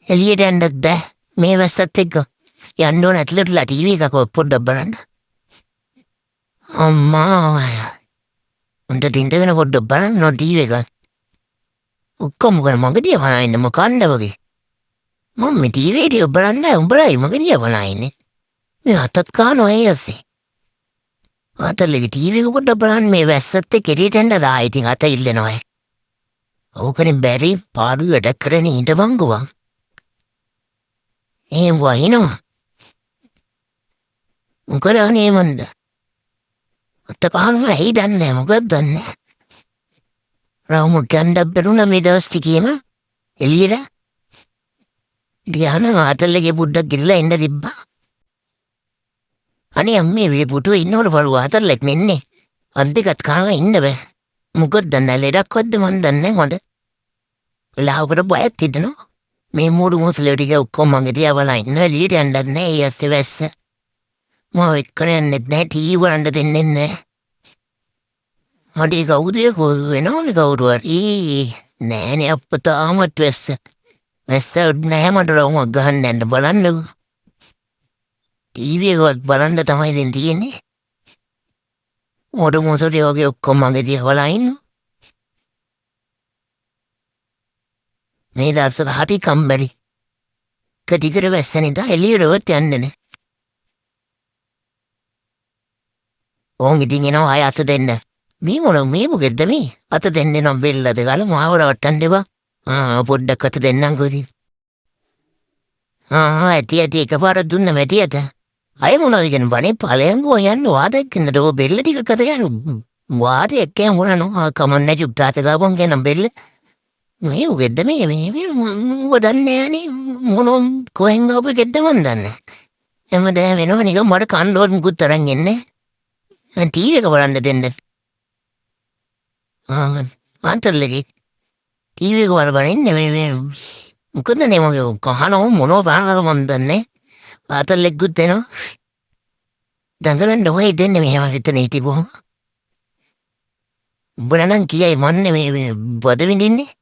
එළියට යන්නත් බෑ. මේ වැස්සත් එක්ක. යන්න ඕන ඇතුළටලා ටීවී එකක් පොඩ්ඩක් බලන්න. අම්මා උන්ට ඉඳගෙන පොඩ්ඩක් බලන්න ටීවී එක. ඔක්කොම මගදිය බලන්න මොකන්ද වගේ. මම මේ ටීවී එක බලන්න උඹලයි මගදිය බලන්නේ. මේ අතත් කානෝ ඒ ඇස්සේ. අතල්ලේ ටීවී එක පොඩ්ඩක් බලන්න මේ වැස්සත් එක්ක එළියට යන්න දා ඉතින් අත ඉල්ලනවා. ඕකනේ බැරි පාඩු වැඩ කරගෙන හිටපන් ගුවන්. එහෙම වහිනවා. මොකද අනේ මන්ද. අත කහනවා ඇයි දන්නේ මොකක්ද දන්නේ. රාම ගණ්ඩක් බැලුණා මේ දවස් ටිකේම එළියට. ගියාම අතල්ලේ පුඩක් ගිරලා එන්න තිබ්බා. අනේ අම්මේ මේ පුටුවේ ඉන්නවල බලුවා අතල්ලෙක් නෙන්නේ. අන්තිකත් කාම ඉන්න බෑ. මොකද දන්නේ ලෙඩක් වද්ද මන් දන්නේ හොඳ. ලාවකට බයක් හිටිනවා. මේ මෝඩු මොසලේ ටික ඔක්කොම මගේ තියා බලලා ඉන්න එළියට යන්නත් නෑ ඒ ඇස්සේ වැස්ස. මම එක්කන යන්නෙත් නෑ ටීවී බලන්න දෙන්නේ නෑ. අඩේ කවුද වෙනවනේ කවුරු හරි නෑනේ අප්පතාමත් වැස්ස. වැස්ස නෑ මට රවුමක් ගහන්න යන්න බලන්නකෝ. ටීවී එකවත් බලන්න තමයි දැන් තියෙන්නේ. මෝඩු මොසලේ වගේ ඔක්කොම මගේ තියා බලලා ඉන්නවා. මේ දවස්වල හරි කම්මැලි. කටිකර වැස්සනින්ද එළියටවත් යන්නේ නෑ. ඕන් ඉතින් එනවා අය අත දෙන්න. මේ මොකෙද්ද මේ? අත දෙන්නේ නම් බෙල්ලද ගාලා මාව රවට්ටන්න එපා. පොඩ්ඩක් අත දෙන්නම්කෝ ඉතින්. ඇති එකපාරක් දුන්න මැටියට. අය මොනවද කියන්නේ බනේ ඵලයන් ගෝ යන්න වාදයක් ඉන්නද ඔය බෙල්ල ටික කත යන්න. වාදයක් කියන මොනනෝ කමන්නේ චුප්තාත ගාපන් කියන බෙල්ල. මේ උගෙද්ද මේ මොකද දන්නේ නෑනේ මොනෝ කොහෙන් ආපු එකද මන් දන්නේ. හැමදාම වෙනව නිකන් මට කණ්ඩෝල් මුකුත් තරන් එන්නේ. ටීවී එක බලන්න දෙන්න. අන්තරලේ ටීවී එක බලන්න ඉන්නේ මේ මොකද නේ මගේ කහනෝ මොනෝ බලනද මන් දන්නේ. අතල්ලෙක් ගුත් දෙනවා. දඟලන්න ඔය දෙන්නේ මෙහෙම හිටනේ හිටපුවම. උඹලා නම් කියයි මන්නේ මේ බද විඳින්නේ.